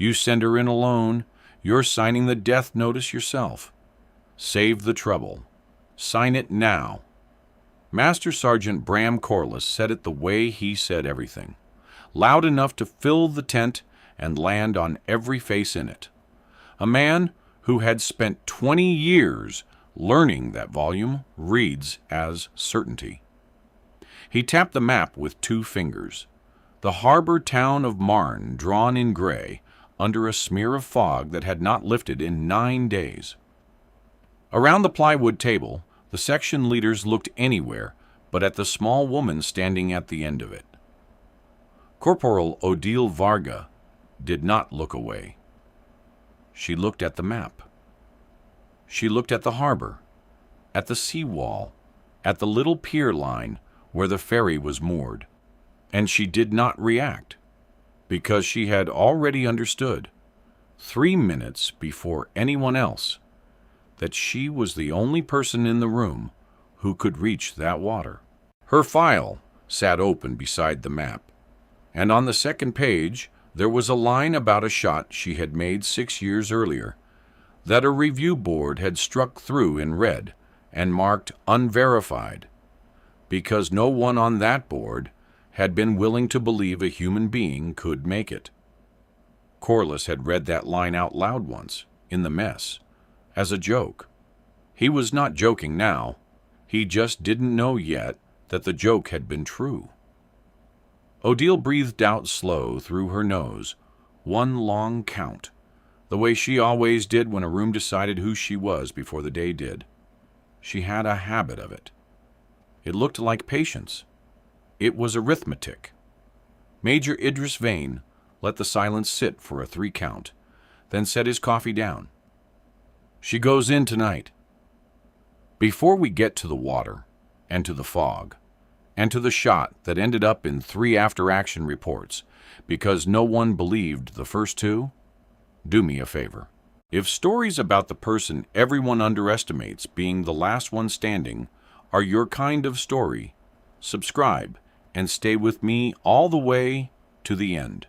You send her in alone, you're signing the death notice yourself. Save the trouble. Sign it now. Master Sergeant Bram Corliss said it the way he said everything, loud enough to fill the tent and land on every face in it. A man who had spent 20 years learning that volume reads as certainty. He tapped the map with 2 fingers. The harbor town of Marne drawn in gray under a smear of fog that had not lifted in 9 days. Around the plywood table, the section leaders looked anywhere but at the small woman standing at the end of it. Corporal Odile Varga did not look away. She looked at the map. She looked at the harbor, at the seawall, at the little pier line where the ferry was moored, and she did not react, because she had already understood, 3 minutes before anyone else, that she was the only person in the room who could reach that water. Her file sat open beside the map, and on the second page there was a line about a shot she had made 6 years earlier that a review board had struck through in red and marked unverified, because no one on that board had been willing to believe a human being could make it. Corliss had read that line out loud once, in the mess, as a joke. He was not joking now. He just didn't know yet that the joke had been true. Odile breathed out slow through her nose, 1 long count, the way she always did when a room decided who she was before the day did. She had a habit of it. It looked like patience. It was arithmetic. Major Idris Vane let the silence sit for a 3 count, then set his coffee down. She goes in tonight. Before we get to the water, and to the fog, and to the shot that ended up in 3 after-action reports, because no one believed the first 2, do me a favor. If stories about the person everyone underestimates being the last one standing are your kind of story, subscribe and stay with me all the way to the end,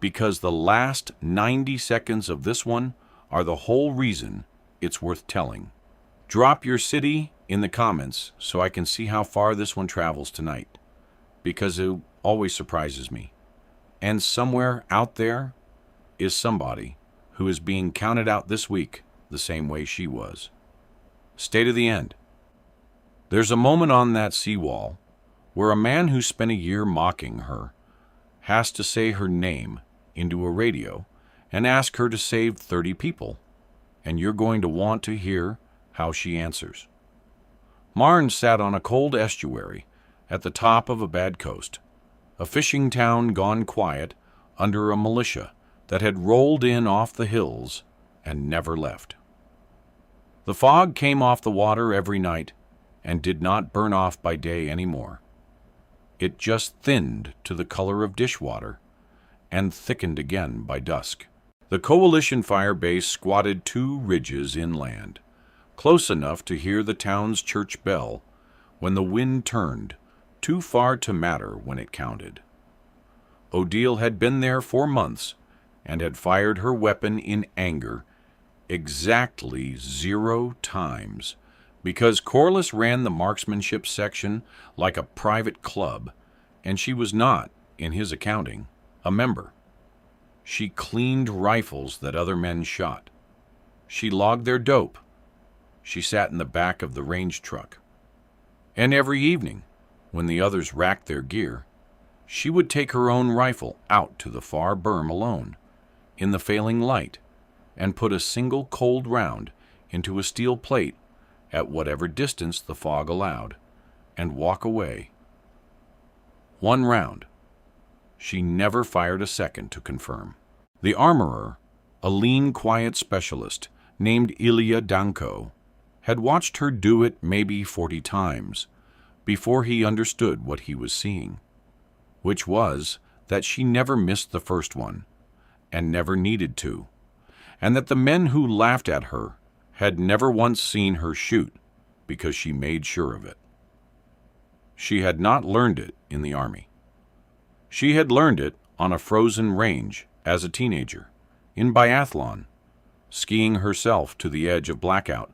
because the last 90 seconds of this one are the whole reason it's worth telling. Drop your city in the comments so I can see how far this one travels tonight, because it always surprises me. And somewhere out there is somebody who is being counted out this week the same way she was. Stay to the end. There's a moment on that seawall where a man who spent a year mocking her has to say her name into a radio and ask her to save 30 people, and you're going to want to hear how she answers. Marne sat on a cold estuary at the top of a bad coast, a fishing town gone quiet under a militia that had rolled in off the hills and never left. The fog came off the water every night and did not burn off by day anymore. It just thinned to the color of dishwater and thickened again by dusk. The coalition fire base squatted 2 ridges inland, close enough to hear the town's church bell when the wind turned, too far to matter when it counted. Odile had been there for months and had fired her weapon in anger exactly 0 times, because Corliss ran the marksmanship section like a private club, and she was not, in his accounting, a member. She cleaned rifles that other men shot. She logged their dope. She sat in the back of the range truck. And every evening, when the others racked their gear, she would take her own rifle out to the far berm alone, in the failing light, and put a single cold round into a steel plate at whatever distance the fog allowed, and walk away. 1 round. She never fired a second to confirm. The armorer, a lean, quiet specialist named Ilya Danko, had watched her do it maybe 40 times before he understood what he was seeing, which was that she never missed the first one, and never needed to, and that the men who laughed at her had never once seen her shoot because she made sure of it. She had not learned it in the army. She had learned it on a frozen range as a teenager, in biathlon, skiing herself to the edge of blackout,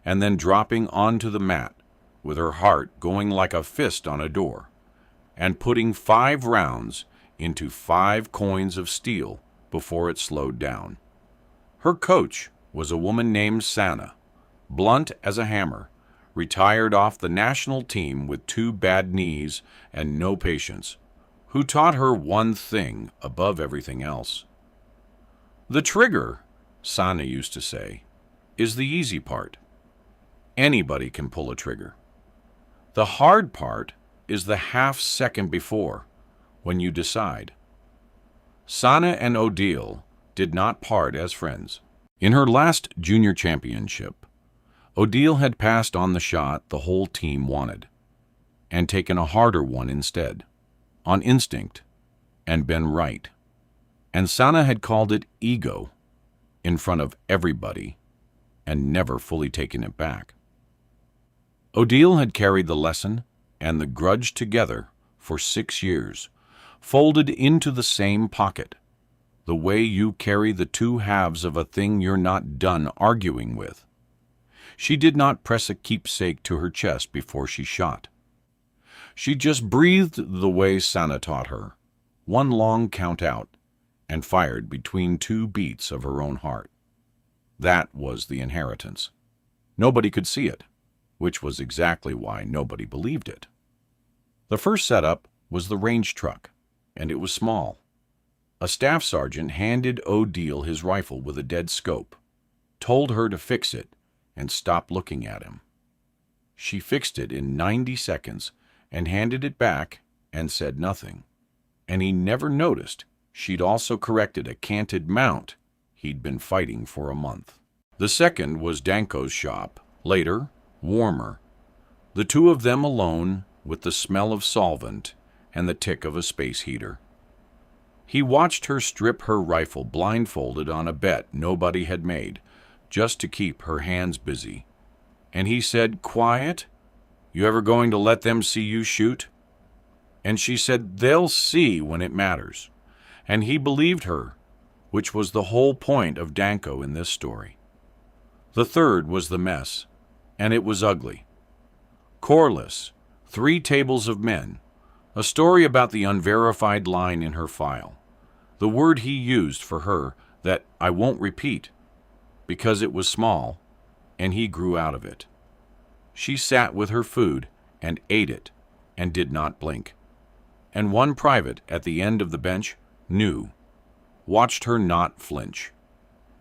and then dropping onto the mat with her heart going like a fist on a door, and putting 5 rounds into 5 coins of steel before it slowed down. Her coach was a woman named Sana, blunt as a hammer, retired off the national team with 2 bad knees and no patience, who taught her one thing above everything else. The trigger, Sana used to say, is the easy part. Anybody can pull a trigger. The hard part is the half second before, when you decide. Sana and Odile did not part as friends. In her last junior championship, Odile had passed on the shot the whole team wanted, and taken a harder one instead, on instinct, and been right. And Sana had called it ego in front of everybody, and never fully taken it back. Odile had carried the lesson and the grudge together for 6 years, folded into the same pocket, the way you carry the 2 halves of a thing you're not done arguing with. She did not press a keepsake to her chest before she shot. She just breathed the way Sana taught her, 1 long count out, and fired between 2 beats of her own heart. That was the inheritance. Nobody could see it, which was exactly why nobody believed it. The first setup was the range truck, and it was small. A staff sergeant handed Odile his rifle with a dead scope, told her to fix it, and stop looking at him. She fixed it in 90 seconds and handed it back and said nothing. And he never noticed she'd also corrected a canted mount he'd been fighting for a month. The second was Danko's shop, later, warmer. The 2 of them alone with the smell of solvent and the tick of a space heater. He watched her strip her rifle blindfolded on a bet nobody had made, just to keep her hands busy. And he said, "Quiet? You ever going to let them see you shoot?" And she said, "They'll see when it matters." And he believed her, which was the whole point of Danko in this story. The third was the mess, and it was ugly. Corliss, 3 tables of men, a story about the unverified line in her file, the word he used for her that I won't repeat, because it was small, and he grew out of it. She sat with her food and ate it and did not blink. And one private at the end of the bench knew, watched her not flinch,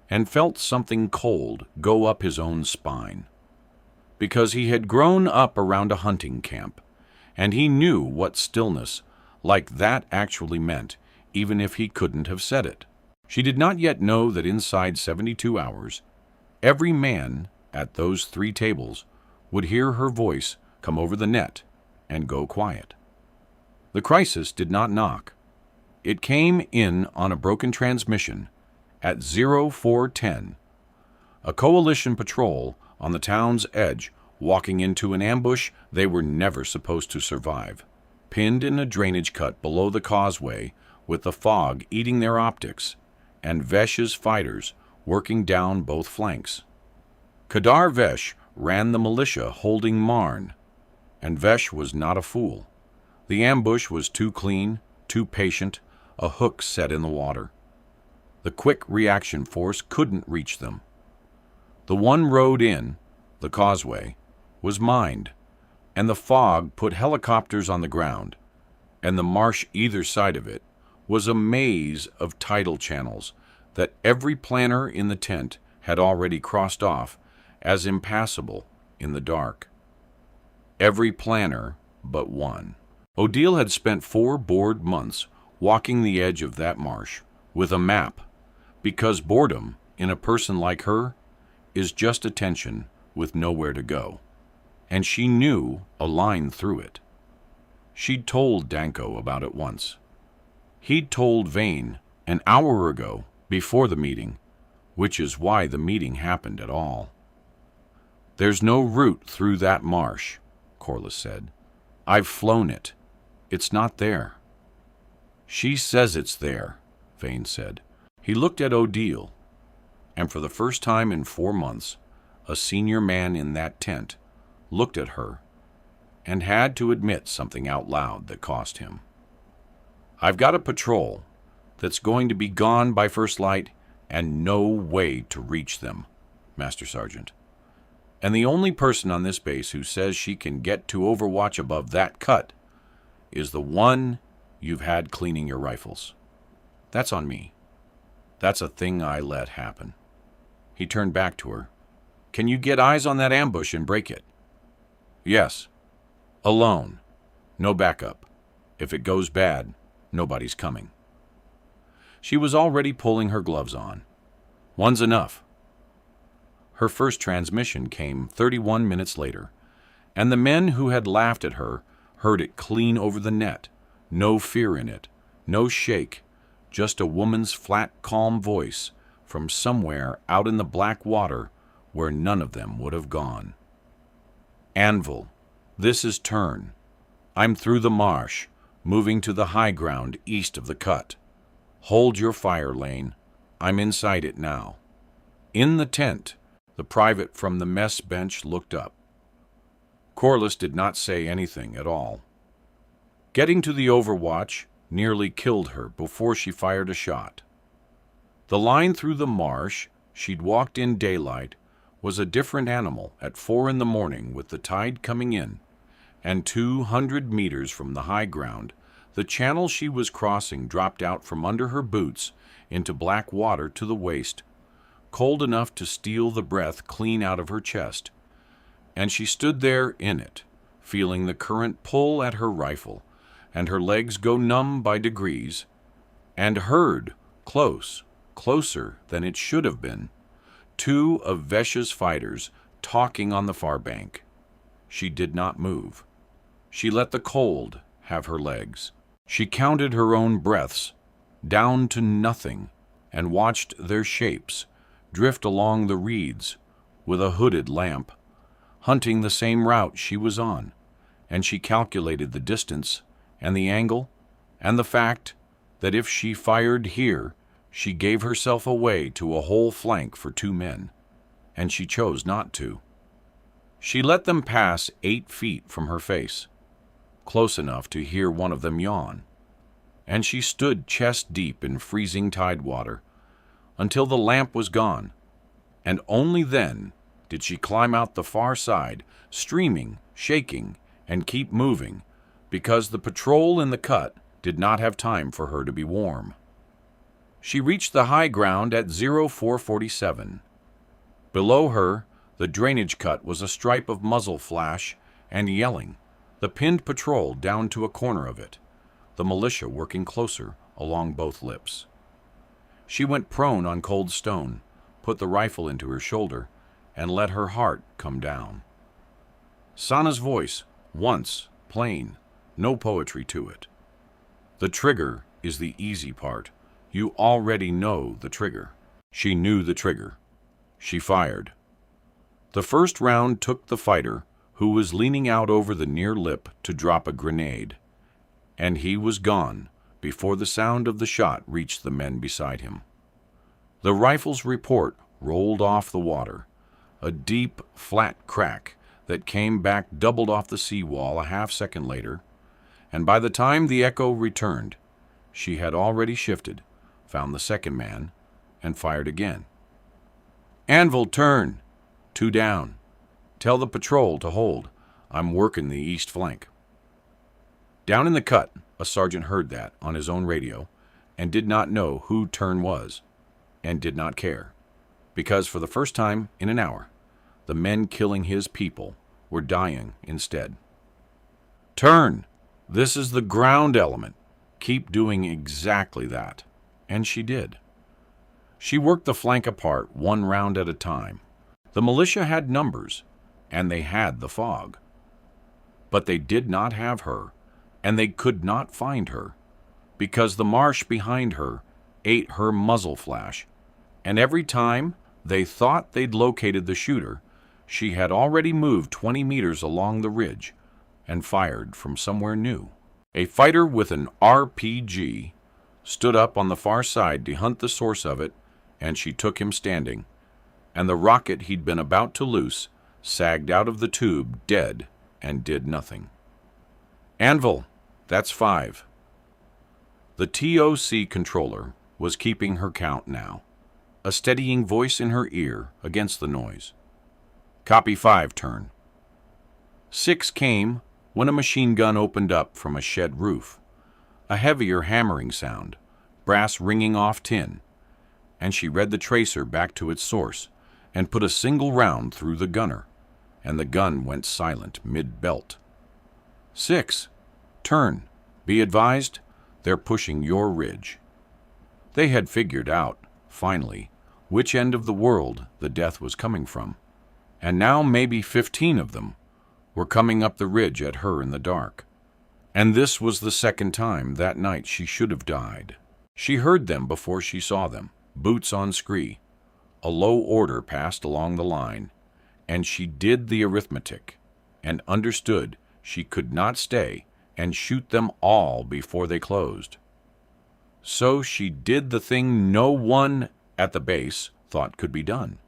and felt something cold go up his own spine. Because he had grown up around a hunting camp, and he knew what stillness like that actually meant, even if he couldn't have said it. She did not yet know that inside 72 hours, every man at those 3 tables would hear her voice come over the net and go quiet. The crisis did not knock. It came in on a broken transmission at 0410, a coalition patrol on the town's edge walking into an ambush they were never supposed to survive, pinned in a drainage cut below the causeway with the fog eating their optics, and Vesh's fighters working down both flanks. Kadar Vesh ran the militia holding Marne, and Vesh was not a fool. The ambush was too clean, too patient, a hook set in the water. The quick reaction force couldn't reach them. The one road in, the causeway, was mined, and the fog put helicopters on the ground, and the marsh either side of it was a maze of tidal channels that every planner in the tent had already crossed off as impassable in the dark. Every planner but one. Odile had spent 4 bored months walking the edge of that marsh with a map, because boredom, in a person like her, is just attention with nowhere to go. And she knew a line through it. She'd told Danko about it once. He'd told Vane an hour ago before the meeting, which is why the meeting happened at all. "There's no route through that marsh," Corliss said. "I've flown it. It's not there." "She says it's there," Vane said. He looked at Odile, and for the first time in 4 months, a senior man in that tent looked at her and had to admit something out loud that cost him. "I've got a patrol that's going to be gone by first light and no way to reach them, Master Sergeant. And the only person on this base who says she can get to Overwatch above that cut is the one you've had cleaning your rifles. That's on me. That's a thing I let happen." He turned back to her. "Can you get eyes on that ambush and break it?" "Yes. Alone. No backup. If it goes bad, nobody's coming." She was already pulling her gloves on. "One's enough." Her first transmission came 31 minutes later, and the men who had laughed at her heard it clean over the net. No fear in it, no shake, just a woman's flat, calm voice from somewhere out in the black water where none of them would have gone. "Anvil, this is Turn. I'm through the marsh, moving to the high ground east of the cut. Hold your fire lane. I'm inside it now." In the tent, the private from the mess bench looked up. Corliss did not say anything at all. Getting to the Overwatch nearly killed her before she fired a shot. The line through the marsh she'd walked in daylight was a different animal at 4 in the morning with the tide coming in, and 200 meters from the high ground, the channel she was crossing dropped out from under her boots into black water to the waist, cold enough to steal the breath clean out of her chest, and she stood there in it, feeling the current pull at her rifle, and her legs go numb by degrees, and heard, closer than it should have been, 2 of Vesha's fighters talking on the far bank. She did not move. She let the cold have her legs. She counted her own breaths down to nothing and watched their shapes drift along the reeds with a hooded lamp, hunting the same route she was on, and she calculated the distance and the angle and the fact that if she fired here, she gave herself away to a whole flank for 2 men, and she chose not to. She let them pass 8 feet from her face, close enough to hear one of them yawn, and she stood chest deep in freezing tide water until the lamp was gone, and only then did she climb out the far side, streaming, shaking, and keep moving, because the patrol in the cut did not have time for her to be warm. She reached the high ground at 0447. Below her, the drainage cut was a stripe of muzzle flash and yelling, the pinned patrol down to a corner of it, the militia working closer along both lips. She went prone on cold stone, put the rifle into her shoulder, and let her heart come down. Sana's voice, once, plain, no poetry to it. "The trigger is the easy part. You already know the trigger." She knew the trigger. She fired. The first round took the fighter, who was leaning out over the near lip to drop a grenade, and he was gone before the sound of the shot reached the men beside him. The rifle's report rolled off the water, a deep, flat crack that came back doubled off the seawall a half-second later, and by the time the echo returned, she had already shifted, found the second man, and fired again. "Anvil, turn! 2 down. Tell the patrol to hold. I'm working the east flank." Down in the cut, a sergeant heard that on his own radio and did not know who Turn was, and did not care, because for the first time in an hour, the men killing his people were dying instead. "Turn! This is the ground element. Keep doing exactly that." And she did. She worked the flank apart 1 round at a time. The militia had numbers, and they had the fog. But they did not have her, and they could not find her, because the marsh behind her ate her muzzle flash, and every time they thought they'd located the shooter, she had already moved 20 meters along the ridge and fired from somewhere new. A fighter with an RPG stood up on the far side to hunt the source of it, and she took him standing, and the rocket he'd been about to loose sagged out of the tube dead and did nothing. Anvil, that's 5. The TOC controller was keeping her count now, a steadying voice in her ear against the noise. Copy 5, turn. 6 came when a machine gun opened up from a shed roof, a heavier hammering sound, brass ringing off tin, and she read the tracer back to its source and put a single round through the gunner, and the gun went silent mid-belt. 6, turn. Be advised, they're pushing your ridge. They had figured out, finally, which end of the world the death was coming from, and now maybe 15 of them were coming up the ridge at her in the dark. And this was the second time that night she should have died. She heard them before she saw them, boots on scree. A low order passed along the line, and she did the arithmetic, and understood she could not stay and shoot them all before they closed. So she did the thing no one at the base thought could be done.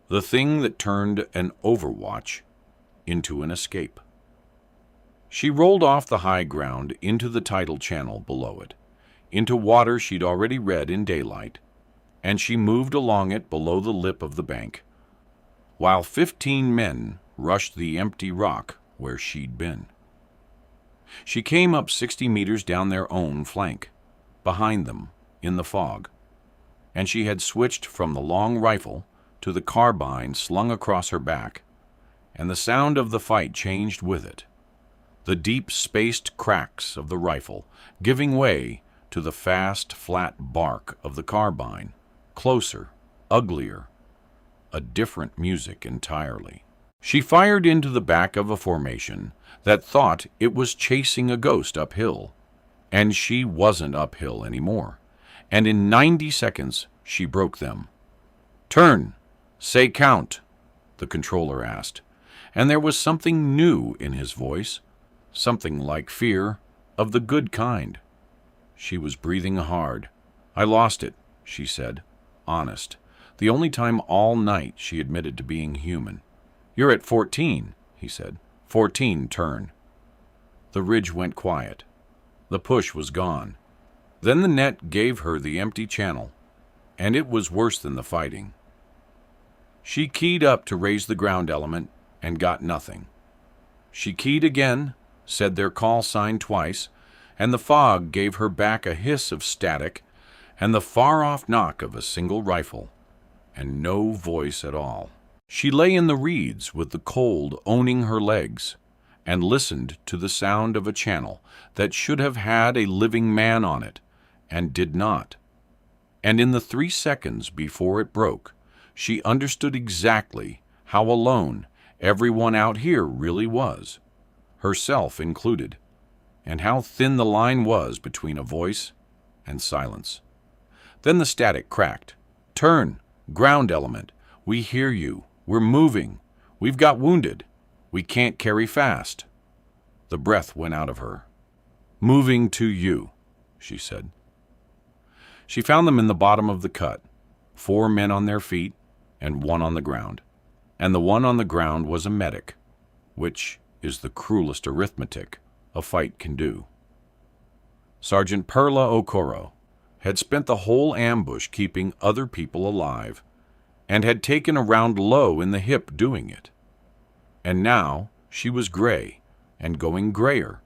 The thing that turned an overwatch into an escape. She rolled off the high ground into the tidal channel below it, into water she'd already read in daylight, and she moved along it below the lip of the bank, while 15 men rushed the empty rock where she'd been. She came up 60 meters down their own flank, behind them, in the fog, and she had switched from the long rifle to the carbine slung across her back, and the sound of the fight changed with it, the deep spaced cracks of the rifle giving way to the fast, flat bark of the carbine, closer, uglier, a different music entirely. She fired into the back of a formation that thought it was chasing a ghost uphill, and she wasn't uphill anymore, and in 90 seconds she broke them. Turn, say count, the controller asked, and there was something new in his voice, something like fear of the good kind. She was breathing hard. I lost it, she said, honest, the only time all night she admitted to being human. You're at 14, he said. 14, turn. The ridge went quiet. The push was gone. Then the net gave her the empty channel, and it was worse than the fighting. She keyed up to raise the ground element and got nothing. She keyed again, said their call sign twice, and the fog gave her back a hiss of static and the far-off knock of a single rifle, and no voice at all. She lay in the reeds with the cold owning her legs and listened to the sound of a channel that should have had a living man on it and did not. And in the 3 seconds before it broke, she understood exactly how alone everyone out here really was, herself included, and how thin the line was between a voice and silence. Then the static cracked. Turn, ground element, we hear you. We're moving. We've got wounded. We can't carry fast. The breath went out of her. Moving to you, she said. She found them in the bottom of the cut, 4 men on their feet and 1 on the ground. And the one on the ground was a medic, which is the cruelest arithmetic a fight can do. Sergeant Perla Okoro had spent the whole ambush keeping other people alive, and had taken a round low in the hip doing it. And now she was gray and going grayer,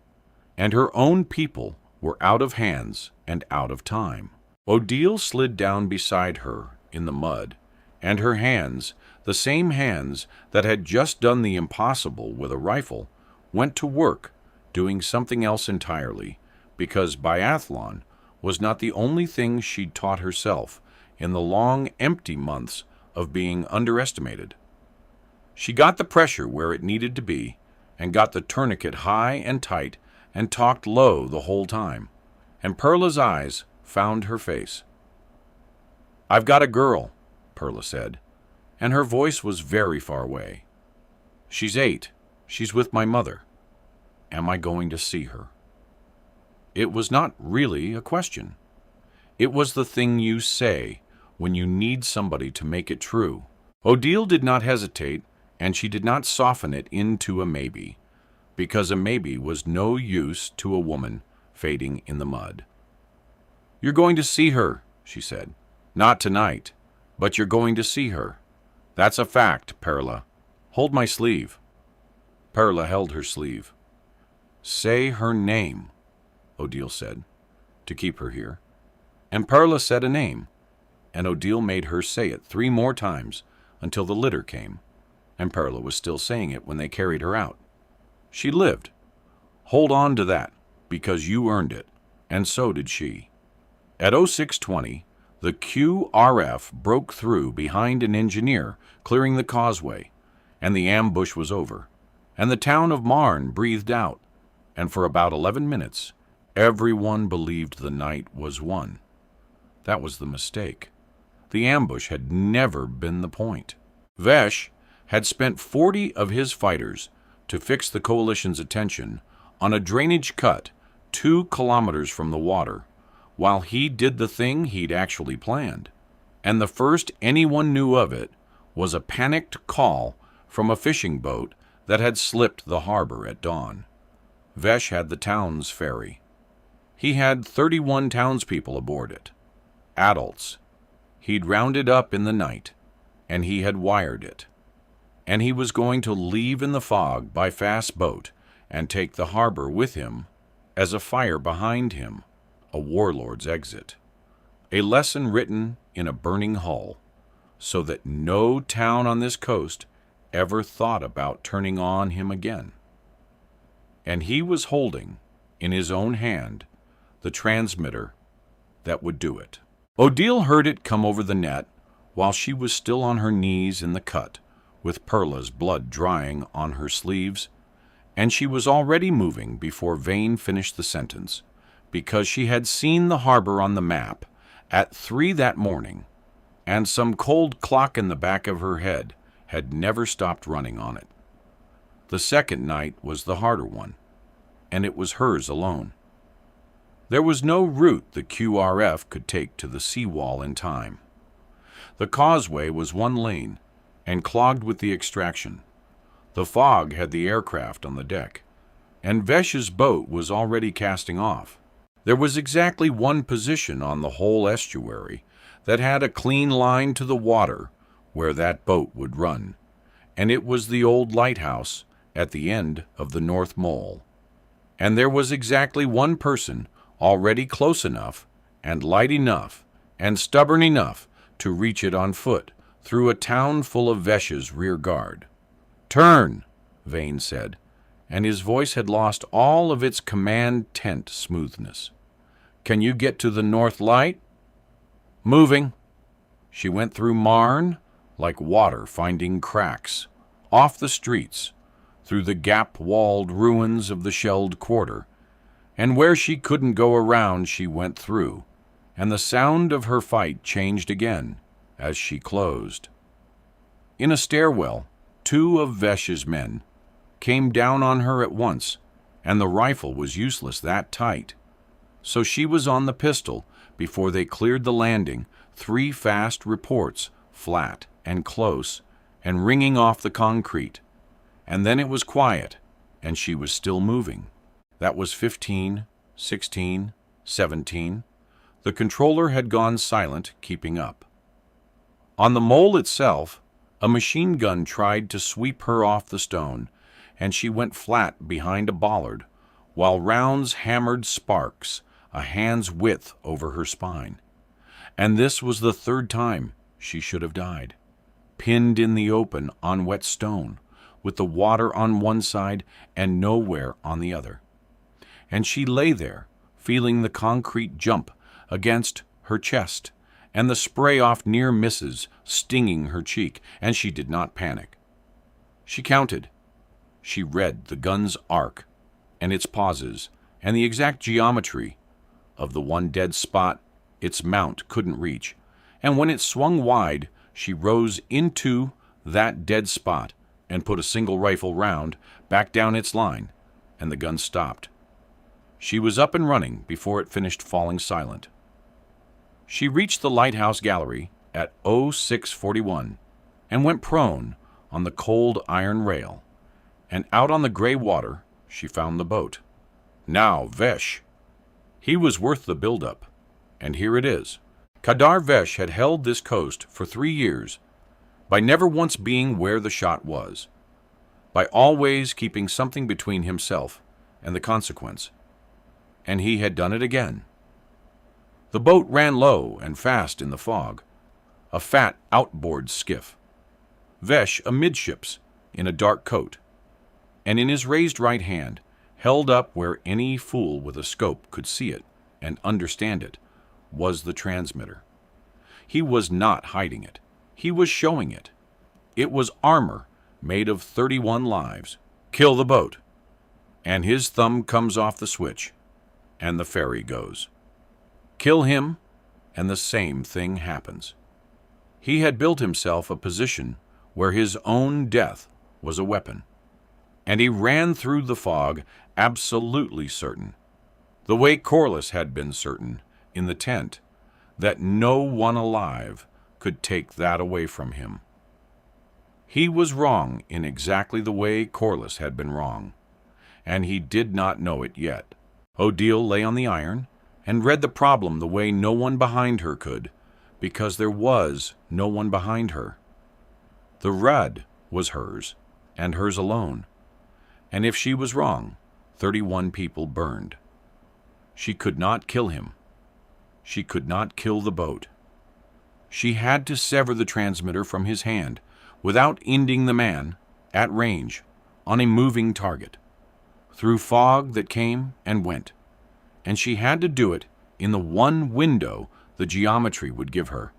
and her own people were out of hands and out of time. Odile slid down beside her in the mud, and her hands, the same hands that had just done the impossible with a rifle, went to work doing something else entirely, because biathlon was not the only thing she'd taught herself in the long, empty months of being underestimated. She got the pressure where it needed to be, and got the tourniquet high and tight, and talked low the whole time, and Perla's eyes found her face. I've got a girl, Perla said, and her voice was very far away. She's 8. She's with my mother. Am I going to see her? It was not really a question. It was the thing you say when you need somebody to make it true. Odile did not hesitate, and she did not soften it into a maybe, because a maybe was no use to a woman fading in the mud. "You're going to see her," she said. "Not tonight, but you're going to see her. That's a fact, Perla. Hold my sleeve." Perla held her sleeve. "Say her name," Odile said, to keep her here. And Perla said a name, and Odile made her say it 3 more times until the litter came, and Perla was still saying it when they carried her out. She lived. Hold on to that, because you earned it, and so did she. At 0620, the QRF broke through behind an engineer clearing the causeway, and the ambush was over, and the town of Marne breathed out, and for about 11 minutes, everyone believed the night was won. That was the mistake. The ambush had never been the point. Vesh had spent 40 of his fighters to fix the coalition's attention on a drainage cut 2 kilometers from the water, while he did the thing he'd actually planned. And the first anyone knew of it was a panicked call from a fishing boat that had slipped the harbor at dawn. Vesh had the town's ferry. He had 31 townspeople aboard it. Adults. He'd rounded up in the night, and he had wired it. And he was going to leave in the fog by fast boat and take the harbor with him as a fire behind him, a warlord's exit. A lesson written in a burning hull, so that no town on this coast ever thought about turning on him again. And he was holding, in his own hand, the transmitter that would do it. Odile heard it come over the net while she was still on her knees in the cut, with Perla's blood drying on her sleeves, and she was already moving before Vane finished the sentence, because she had seen the harbor on the map at 3 that morning, and some cold clock in the back of her head had never stopped running on it. The second night was the harder one, and it was hers alone. There was no route the QRF could take to the seawall in time. The causeway was 1 lane, and clogged with the extraction. The fog had the aircraft on the deck, and Vesh's boat was already casting off. There was exactly 1 position on the whole estuary that had a clean line to the water where that boat would run, and it was the old lighthouse at the end of the North Mole. And there was exactly 1 person already close enough and light enough and stubborn enough to reach it on foot through a town full of Vesh's rear guard. "Turn," Vane said, and his voice had lost all of its command tent smoothness. "Can you get to the North Light?" "Moving." She went through Marne like water finding cracks, off the streets, through the gap-walled ruins of the shelled quarter, and where she couldn't go around she went through, and the sound of her fight changed again as she closed. In a stairwell, 2 of Vesh's men came down on her at once, and the rifle was useless that tight. So she was on the pistol before they cleared the landing, 3 fast reports, flat and close, and ringing off the concrete. And then it was quiet, and she was still moving. That was 15, 16, 17. The controller had gone silent, keeping up. On the mole itself, a machine gun tried to sweep her off the stone, and she went flat behind a bollard, while rounds hammered sparks a hand's width over her spine. And this was the 3rd time she should have died, pinned in the open on wet stone, with the water on one side and nowhere on the other. And she lay there, feeling the concrete jump against her chest, and the spray-off near misses stinging her cheek, and she did not panic. She counted. She read the gun's arc, and its pauses, and the exact geometry of the 1 dead spot its mount couldn't reach, and when it swung wide, she rose into that dead spot and put a single rifle round back down its line, and the gun stopped. She was up and running before it finished falling silent. She reached the lighthouse gallery at 0641 and went prone on the cold iron rail, and out on the gray water she found the boat. Now Vesh. He was worth the build-up, and here it is. Kadar Vesh had held this coast for 3 years by never once being where the shot was, by always keeping something between himself and the consequence. And he had done it again. The boat ran low and fast in the fog, a fat outboard skiff. Vesh amidships in a dark coat, and in his raised right hand, held up where any fool with a scope could see it and understand it, was the transmitter. He was not hiding it. He was showing it. It was armor made of 31 lives. Kill the boat. And his thumb comes off the switch, and the ferry goes. Kill him, and the same thing happens. He had built himself a position where his own death was a weapon, and he ran through the fog absolutely certain, the way Corliss had been certain in the tent, that no one alive could take that away from him. He was wrong in exactly the way Corliss had been wrong, and he did not know it yet. Odile lay on the iron and read the problem the way no one behind her could, because there was no one behind her. The rud was hers, and hers alone, and if she was wrong, 31 people burned. She could not kill him. She could not kill the boat. She had to sever the transmitter from his hand without ending the man, at range, on a moving target, through fog that came and went, and she had to do it in the one window the geometry would give her,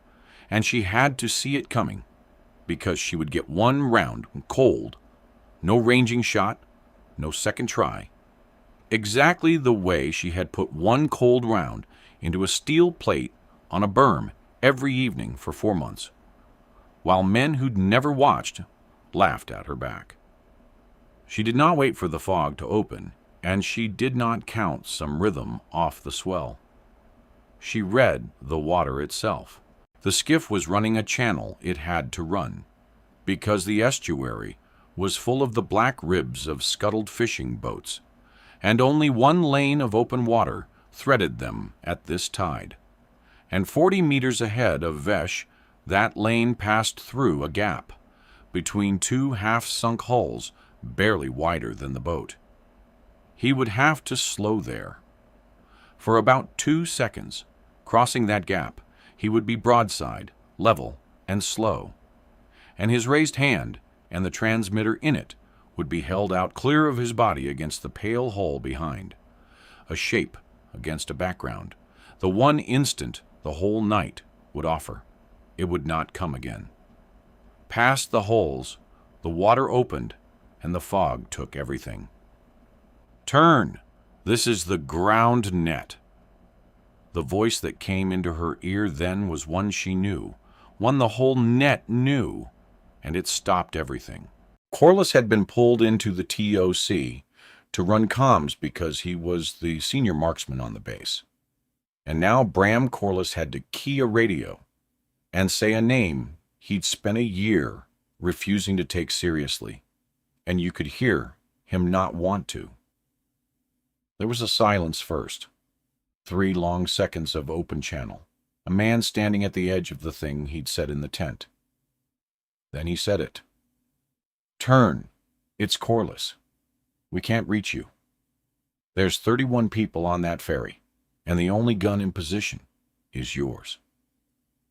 and she had to see it coming, because she would get one round cold, no ranging shot, no second try, exactly the way she had put one cold round into a steel plate on a berm every evening for 4 months, while men who'd never watched laughed at her back. She did not wait for the fog to open, and she did not count some rhythm off the swell. She read the water itself. The skiff was running a channel it had to run, because the estuary was full of the black ribs of scuttled fishing boats, and only one lane of open water threaded them at this tide. And 40 meters ahead of Vesh, that lane passed through a gap between 2 half-sunk hulls barely wider than the boat. He would have to slow there. For about 2 seconds, crossing that gap, he would be broadside, level, and slow, and his raised hand and the transmitter in it would be held out clear of his body against the pale hull behind, a shape against a background, the one instant the whole night would offer. It would not come again. Past the holes, the water opened, and the fog took everything. Turn! This is the ground net. The voice that came into her ear then was one she knew, one the whole net knew, and it stopped everything. Corliss had been pulled into the TOC to run comms because he was the senior marksman on the base. And now Bram Corliss had to key a radio and say a name he'd spent a year refusing to take seriously, and you could hear him not want to. There was a silence first. 3 long seconds of open channel, a man standing at the edge of the thing he'd said in the tent. Then he said it. Turn. It's Corliss. We can't reach you. There's 31 people on that ferry, and the only gun in position is yours.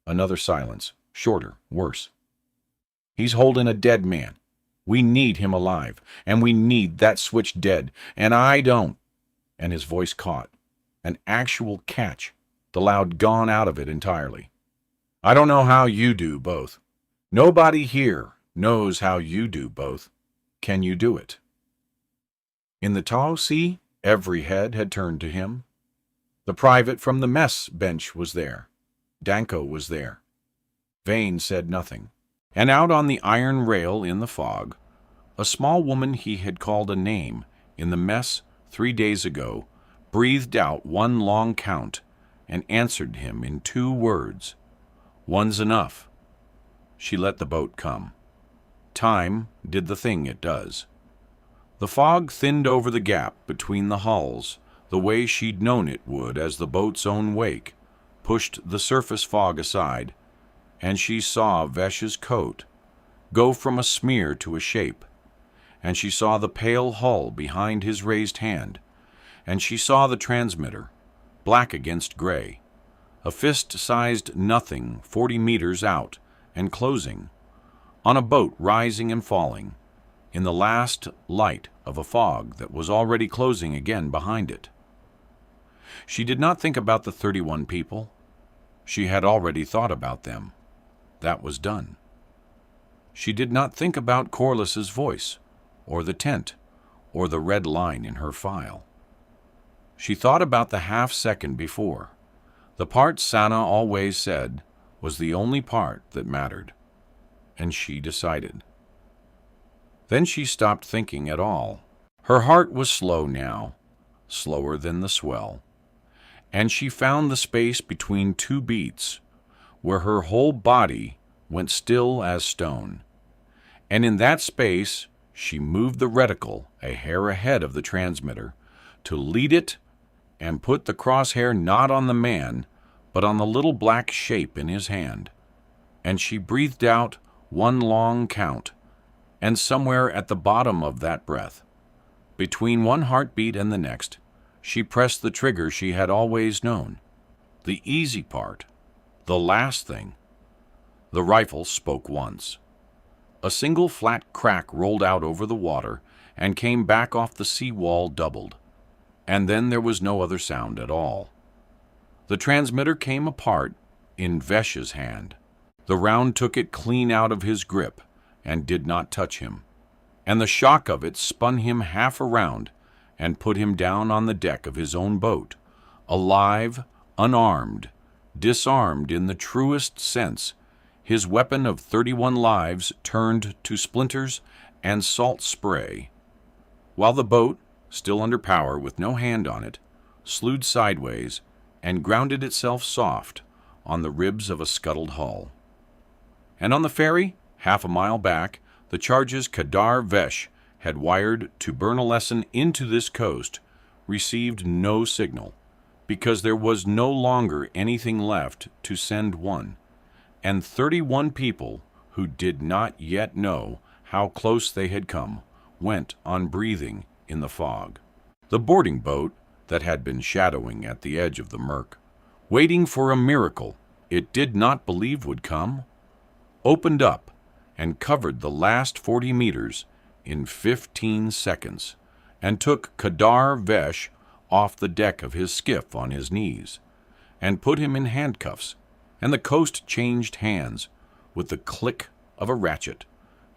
Another silence, shorter, worse. He's holding a dead man. We need him alive, and we need that switch dead, and I don't. And his voice caught. An actual catch, the loud gone out of it entirely. I don't know how you do both. Nobody here knows how you do both. Can you do it? In the TOC, every head had turned to him. The private from the mess bench was there. Danko was there. Vane said nothing. And out on the iron rail in the fog, a small woman he had called a name in the mess 3 days ago breathed out one long count and answered him in 2 words. "One's enough." She let the boat come. Time did the thing it does. The fog thinned over the gap between the hulls the way she'd known it would as the boat's own wake pushed the surface fog aside, and she saw Vesh's coat go from a smear to a shape, and she saw the pale hull behind his raised hand, and she saw the transmitter, black against gray, a fist-sized nothing 40 meters out and closing, on a boat rising and falling, in the last light of a fog that was already closing again behind it. She did not think about the 31 people. She had already thought about them. That was done. She did not think about Corliss's voice, or the tent, or the red line in her file. She thought about the half-second before, the part Sana always said was the only part that mattered, and she decided. Then she stopped thinking at all. Her heart was slow now, slower than the swell, and she found the space between 2 beats, where her whole body went still as stone, and in that space she moved the reticle a hair ahead of the transmitter to lead it and put the crosshair not on the man, but on the little black shape in his hand, and she breathed out 1 long count, and somewhere at the bottom of that breath, between one heartbeat and the next, she pressed the trigger she had always known, the easy part, the last thing. The rifle spoke once. A single flat crack rolled out over the water and came back off the seawall doubled, and then there was no other sound at all. The transmitter came apart in Vesh's hand. The round took it clean out of his grip and did not touch him, and the shock of it spun him half around and put him down on the deck of his own boat, alive, unarmed, disarmed in the truest sense, his weapon of 31 lives turned to splinters and salt spray, while the boat, still under power with no hand on it, slewed sideways and grounded itself soft on the ribs of a scuttled hull. And on the ferry, half a mile back, the charges Kedar Vesh had wired to burn a lesson into this coast received no signal, because there was no longer anything left to send one, and 31 people who did not yet know how close they had come went on breathing in the fog. The boarding boat that had been shadowing at the edge of the murk, waiting for a miracle it did not believe would come, opened up and covered the last 40 meters in 15 seconds, and took Kedar Vesh off the deck of his skiff on his knees, and put him in handcuffs, and the coast changed hands with the click of a ratchet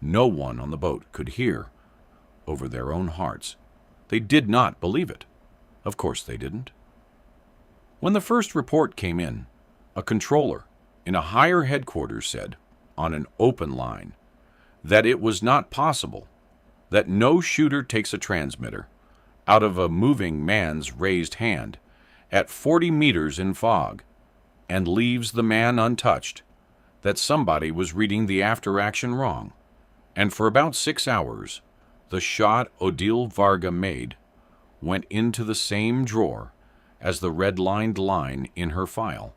no one on the boat could hear over their own hearts. They did not believe it. Of course they didn't. When the first report came in, a controller in a higher headquarters said, on an open line, that it was not possible, that no shooter takes a transmitter out of a moving man's raised hand at 40 meters in fog and leaves the man untouched, that somebody was reading the after-action wrong, and for about 6 hours, the shot Odile Varga made went into the same drawer as the red-lined line in her file,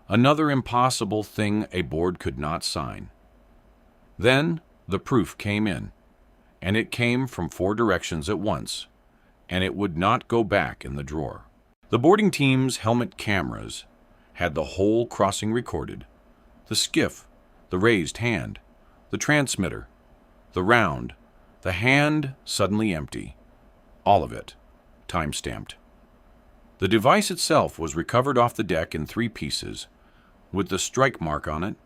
another impossible thing a board could not sign. Then the proof came in, and it came from 4 directions at once, and it would not go back in the drawer. The boarding team's helmet cameras had the whole crossing recorded, the skiff, the raised hand, the transmitter, the round, the hand suddenly empty, all of it, time-stamped. The device itself was recovered off the deck in 3 pieces, with the strike mark on it,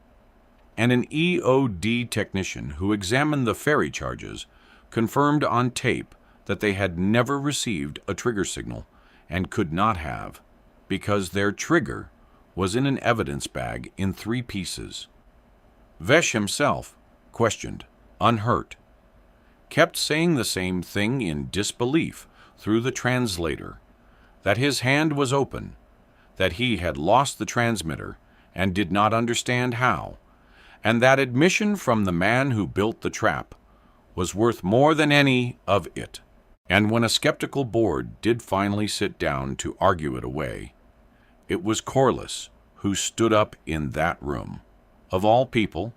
and an EOD technician who examined the ferry charges confirmed on tape that they had never received a trigger signal and could not have, because their trigger was in an evidence bag in 3 pieces. Vesh himself, questioned, unhurt, kept saying the same thing in disbelief through the translator, that his hand was open, that he had lost the transmitter and did not understand how, and that admission from the man who built the trap was worth more than any of it. And when a skeptical board did finally sit down to argue it away, it was Corliss who stood up in that room, of all people,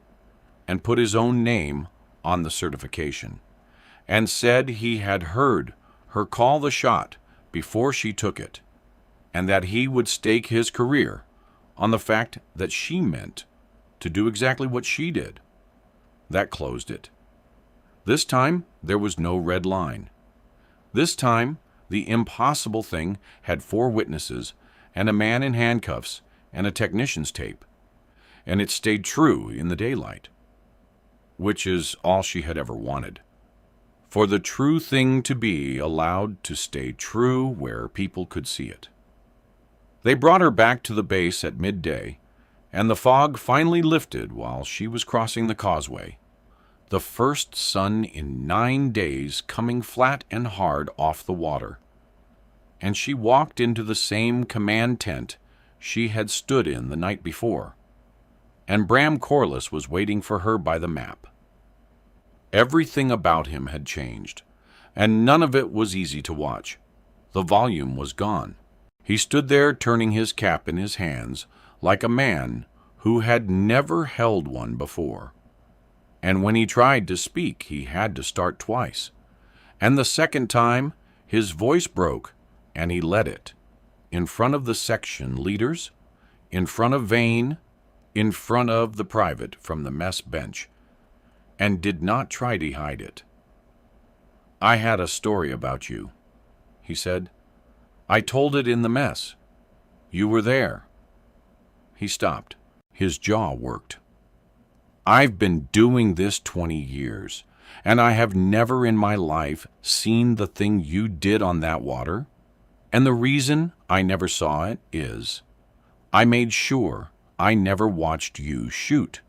and put his own name on the certification, and said he had heard her call the shot before she took it, and that he would stake his career on the fact that she meant to do exactly what she did. That closed it. This time, there was no red line. This time, the impossible thing had 4 witnesses and a man in handcuffs and a technician's tape, and it stayed true in the daylight, which is all she had ever wanted. For the true thing to be allowed to stay true where people could see it. They brought her back to the base at midday, and the fog finally lifted while she was crossing the causeway, the first sun in 9 days coming flat and hard off the water, and she walked into the same command tent she had stood in the night before, and Bram Corliss was waiting for her by the map. Everything about him had changed, and none of it was easy to watch. The volume was gone. He stood there turning his cap in his hands like a man who had never held one before. And when he tried to speak, he had to start twice. And the second time, his voice broke, and he let it. In front of the section leaders, in front of Vane, in front of the private from the mess bench, and did not try to hide it. "I had a story about you," he said. "I told it in the mess. You were there." He stopped. His jaw worked. "I've been doing this 20 years, and I have never in my life seen the thing you did on that water. And the reason I never saw it is I made sure I never watched you shoot,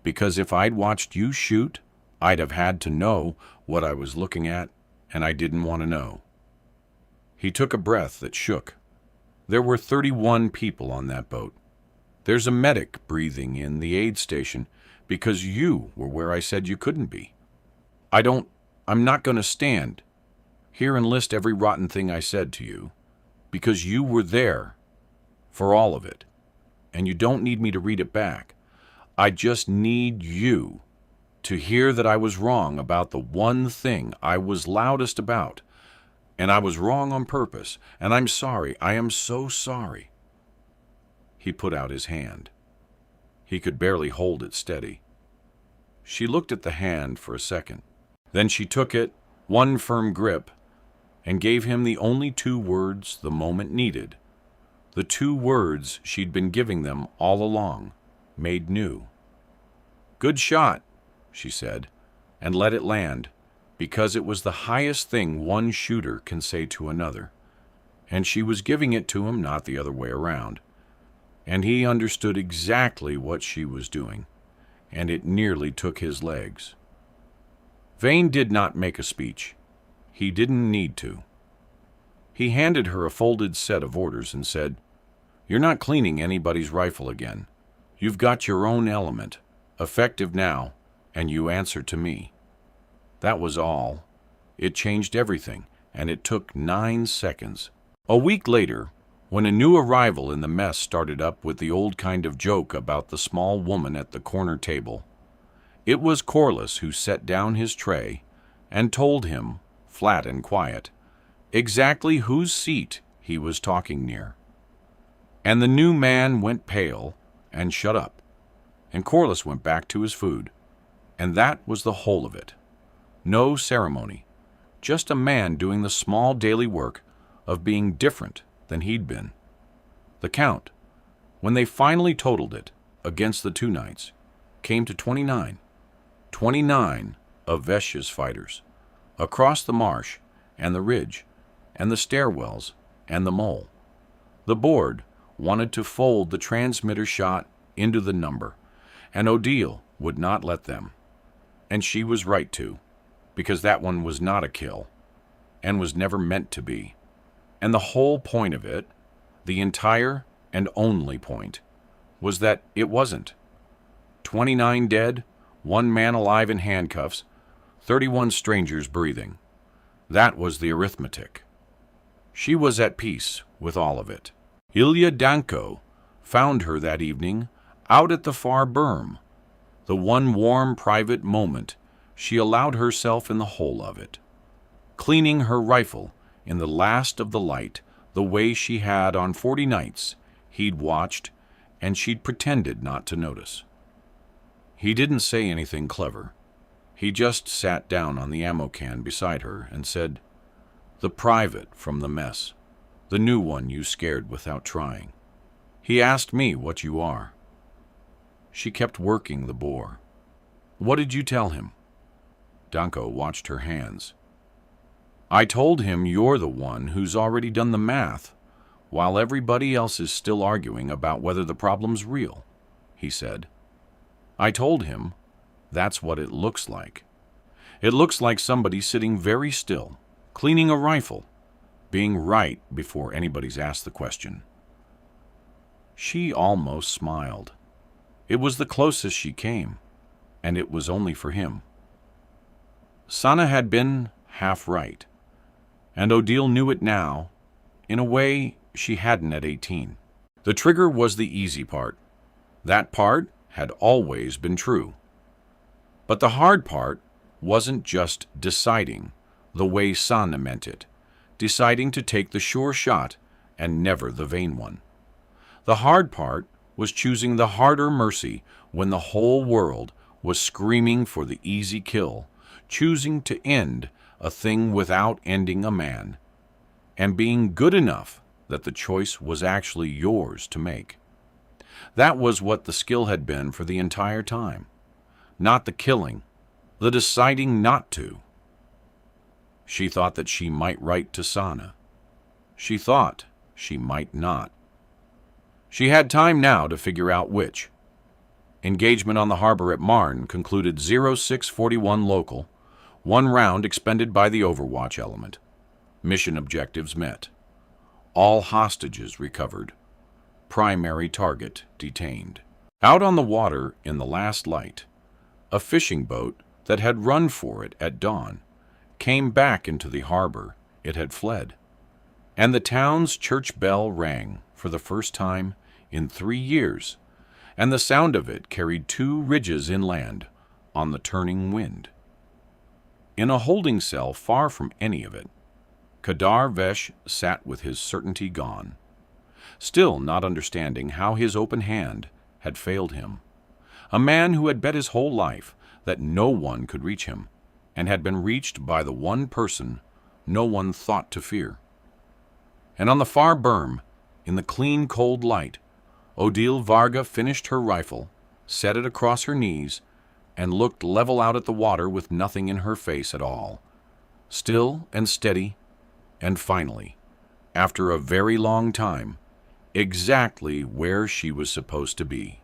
because if I'd watched you shoot, I'd have had to know what I was looking at, and I didn't want to know." He took a breath that shook. There were 31 people on that boat. There's a medic breathing in the aid station because you were where I said you couldn't be. I'm not going to stand here and list every rotten thing I said to you, because you were there for all of it, and you don't need me to read it back. I just need you to hear that I was wrong about the one thing I was loudest about, and I was wrong on purpose, and I'm sorry. I am so sorry." He put out his hand. He could barely hold it steady. She looked at the hand for a second. Then she took it, one firm grip, and gave him the only 2 words the moment needed. The 2 words she'd been giving them all along, made new. "Good shot," she said, and let it land, because it was the highest thing one shooter can say to another, and she was giving it to him, not the other way around. And he understood exactly what she was doing, and it nearly took his legs. Vane did not make a speech. He didn't need to. He handed her a folded set of orders and said, "You're not cleaning anybody's rifle again. You've got your own element, effective now, and you answer to me." That was all. It changed everything, and it took 9 seconds. A week later, when a new arrival in the mess started up with the old kind of joke about the small woman at the corner table, it was Corliss who set down his tray and told him, flat and quiet, exactly whose seat he was talking near. And the new man went pale and shut up, and Corliss went back to his food, and that was the whole of it. No ceremony, just a man doing the small daily work of being different than he'd been. The count, when they finally totaled it against the 2 nights, came to 29. 29 of Vescia's fighters, across the marsh and the ridge and the stairwells and the mole. The board wanted to fold the transmitter shot into the number, and Odile would not let them. And she was right to, because that one was not a kill, and was never meant to be. And the whole point of it, the entire and only point, was that it wasn't. 29 dead, 1 man alive in handcuffs, 31 strangers breathing. That was the arithmetic. She was at peace with all of it. Ilya Danko found her that evening out at the far berm, the one warm private moment she allowed herself in the whole of it, cleaning her rifle in the last of the light the way she had on 40 nights he'd watched and she'd pretended not to notice. He didn't say anything clever. He just sat down on the ammo can beside her and said, "The private from the mess, the new one you scared without trying. He asked me what you are." She kept working the bore. "What did you tell him?" Danko watched her hands. "I told him you're the one who's already done the math, while everybody else is still arguing about whether the problem's real," he said. "I told him that's what it looks like. It looks like somebody sitting very still, cleaning a rifle, being right before anybody's asked the question." She almost smiled. It was the closest she came, and it was only for him. Sana had been half right, and Odile knew it now, in a way she hadn't at 18. The trigger was the easy part. That part had always been true. But the hard part wasn't just deciding, the way Sana meant it, deciding to take the sure shot and never the vain one. The hard part was choosing the harder mercy when the whole world was screaming for the easy kill, choosing to end a thing without ending a man, and being good enough that the choice was actually yours to make. That was what the skill had been for the entire time. Not the killing, the deciding not to. She thought that she might write to Sana. She thought she might not. She had time now to figure out which. Engagement on the harbor at Marne concluded 0641 local, 1 round expended by the Overwatch element. Mission objectives met. All hostages recovered. Primary target detained. Out on the water in the last light, a fishing boat that had run for it at dawn came back into the harbor it had fled, and the town's church bell rang for the first time in 3 years, and the sound of it carried 2 ridges inland on the turning wind. In a holding cell far from any of it, Kadar Vesh sat with his certainty gone, still not understanding how his open hand had failed him. A man who had bet his whole life that no one could reach him, and had been reached by the one person no one thought to fear. And on the far berm, in the clean cold light, Odile Varga finished her rifle, set it across her knees, and looked level out at the water with nothing in her face at all, still and steady, and finally, after a very long time, exactly where she was supposed to be.